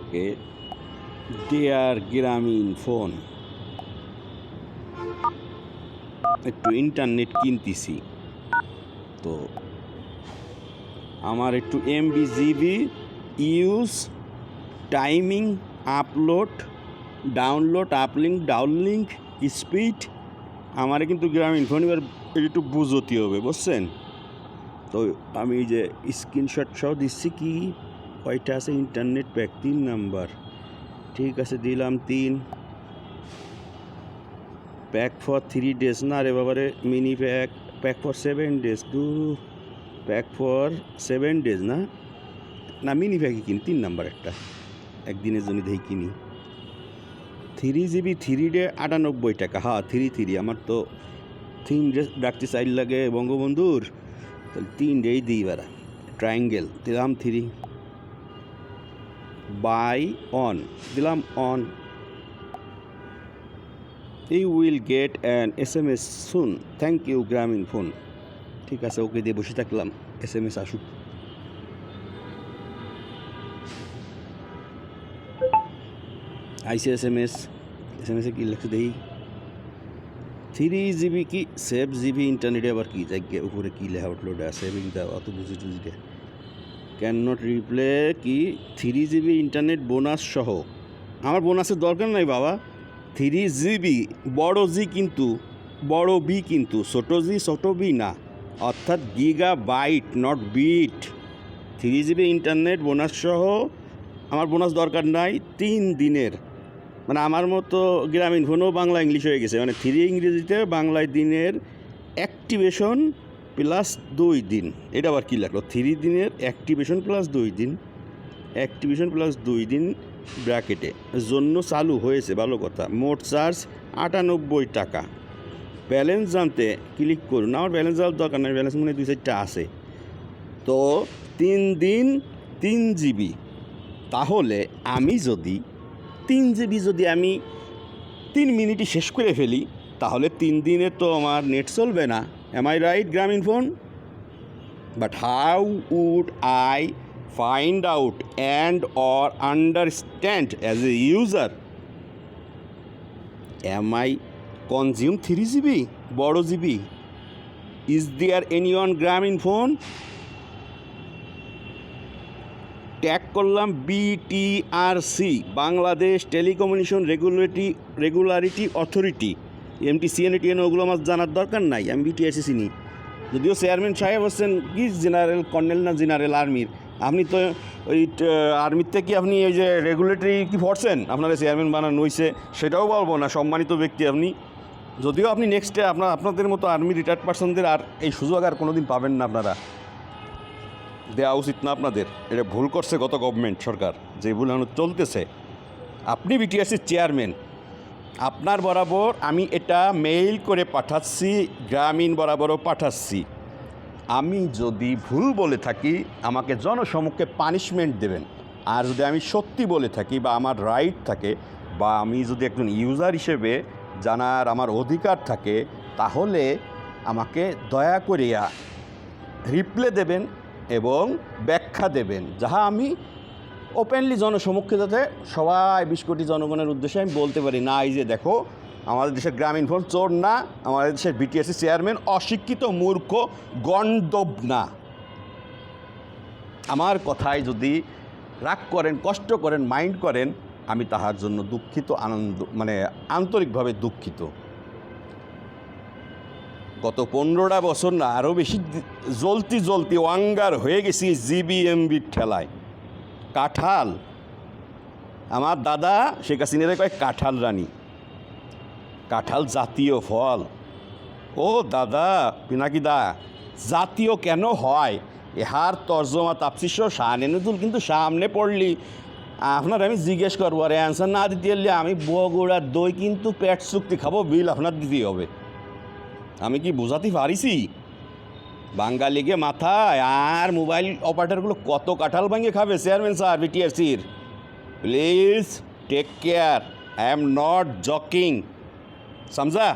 থাকে ডিয়ার গ্রামীণ ফোন, একটু ইন্টারনেট কিনতেছি, তো আমার একটু MB GB use, timing, upload, download, uplink, downlink, speed আমারে কিন্তু গ্রামীণ ফোন এবার একটু বুঝতে হবে, বুঝছেন? তো আমি যে স্ক্রিনশট সহ দিচ্ছি, কি কয়টা আছে ইন্টারনেট প্যাক, 3 নাম্বার, ঠিক আছে দিলাম 3 প্যাক ফর 3 ডেজ, না রে বাবারে mini pack, pack for 7 days, pack for 7 days, না না মিনি প্যাকই কিনি, 3 নাম্বার একটা একদিনের জন্য দেখি কিনি। 3 জিবি 3 ডে 98 টাকা, হ্যাঁ 3 আমার তো 3 ডে ডাকতে চাইল লাগে বঙ্গবন্ধুর, তাহলে 3 ডেই দিই বেড়া, ট্রায়াঙ্গেল দিলাম 3, বাই অন দিলাম on, you will get an SMS soon, thank you Grameenphone, ঠিক আছে ওকে দিয়ে বসে থাকলাম, SMS আসুক। আইসি এসএমএসে কি লেখছে দেখি, 3 জিবি কি সেভ জিবি ইন্টারনেটে আবার কি জায়গা উপরে কি লেখা উঠলো, সেভিং দাও অত বুঝি টুঝি দে, ক্যান নট রিপ্লে কি 3 জিবি ইন্টারনেট বোনাস সহ, আমার বোনাসের দরকার নাই বাবা, 3 জিবি বড় জি কিন্তু বড় বি কিন্তু ছোটো জি ছোটো বি না, অর্থাৎ gigabyte not bit, 3 GB internet bonus সহ আমার বোনাস দরকার নাই 3 দিনের, মানে আমার মতো গ্রামীণ ফোনও বাংলা ইংলিশ হয়ে গেছে, মানে 3 ইংরেজিতে বাংলায় দিনের অ্যাক্টিভেশন প্লাস 2 দিন, এটা আবার কী লাগলো, 3 দিনের অ্যাক্টিভেশন প্লাস 2 দিন, অ্যাক্টিভেশন প্লাস 2 দিন ব্র্যাকেটে জন্য চালু হয়েছে, ভালো কথা, মোট চার্জ 98 টাকা, ব্যালেন্স জানতে ক্লিক করুন, আমার ব্যালেন্স যাওয়ার দরকার নাই, ব্যালেন্স মনে 2-4টা আছে, তো 3 দিন 3 জিবি, তাহলে আমি যদি 3 জিবি যদি আমি 3 মিনিটই শেষ করে ফেলি, তাহলে 3 দিনে তো আমার নেট চলবে না, am I right Grameen phone? But how would I find out and or understand as a user, am I consume 3 GB বড় GB, is there any on Grameen phone, tag করলাম BTRC, Bangladesh telecommunication regularity authority, MTCN ওগুলো আমার জানার দরকার নাই, আমি BTRC চিনি, যদিও চেয়ারম্যান সাহেব হচ্ছেন কি জেনারেল কর্নেল না জেনারেল আর্মির, আপনি তো ওই আর্মির থেকে আপনি ওই যে রেগুলেটরি কি পড়ছেন, আপনারা চেয়ারম্যান বানানো হয়েছে, সেটাও বলবো না, সম্মানিত ব্যক্তি আপনি, যদিও আপনি নেক্সটে আপনাদের মতো আর্মি রিটায়ার্ড পার্সনদের আর এই সুযোগ আর কোনো দিন পাবেন না, আপনারা দেওয়া উচিত না আপনাদের, এটা ভুল করছে গত গভর্নমেন্ট সরকার, যে ভুল এখন চলতেছে, আপনি BTRCর চেয়ারম্যান, আপনার বরাবর আমি এটা মেইল করে পাঠাচ্ছি, গ্রামীণ বরাবরও পাঠাচ্ছি, আমি যদি ভুল বলে থাকি আমাকে জনসমক্ষে পানিশমেন্ট দেবেন, আর যদি আমি সত্যি বলে থাকি বা আমার রাইট থাকে বা আমি যদি একজন ইউজার হিসেবে জানার আমার অধিকার থাকে, তাহলে আমাকে দয়া করিয়া রিপ্লে দেবেন এবং ব্যাখ্যা দেবেন, যাহা আমি ওপেনলি জনসমক্ষে যাতে সবাই 20 কোটি জনগণের উদ্দেশ্যে আমি বলতে পারি, না এই যে দেখো আমাদের দেশের গ্রামীণ ফোন চোর না, আমাদের দেশের BTRC চেয়ারম্যান অশিক্ষিত মূর্খ গণ্ডব না, আমার কথায় যদি রাগ করেন, কষ্ট করেন, মাইন্ড করেন, আমি তাহার জন্য দুঃখিত, আন্তরিকভাবে দুঃখিত। গত 15টা বছর না আরও বেশি জ্বলতি ওয়াঙ্গার হয়ে গেছি জিবিএমবির ঠেলায়, কাঁঠাল, আমার দাদা শেখ হাসিনারে কয় কাঁঠাল রানী, কাঁঠাল জাতীয় ফল, ও দাদা পিনাকি দা জাতীয় কেন হয়, এহার তর্জমা তাফসীর শানে নজুল কিন্তু সামনে পড়লি আপনার আমি জিজ্ঞেস করবো, আর অ্যান্সার না দিতে পারলে আমি বগুড়ার দই কিন্তু পেট চুক্তি খাবো, বিল আপনার দিতেই হবে, আমি কি বোঝাতে পারিছি? বাঙালিকে মাথায়, আর মোবাইল অপারেটরগুলো কত কাঁঠাল ভাঙিয়ে খাবে চেয়ারম্যান স্যার BTRCর, please take care, I am not joking, সমঝা?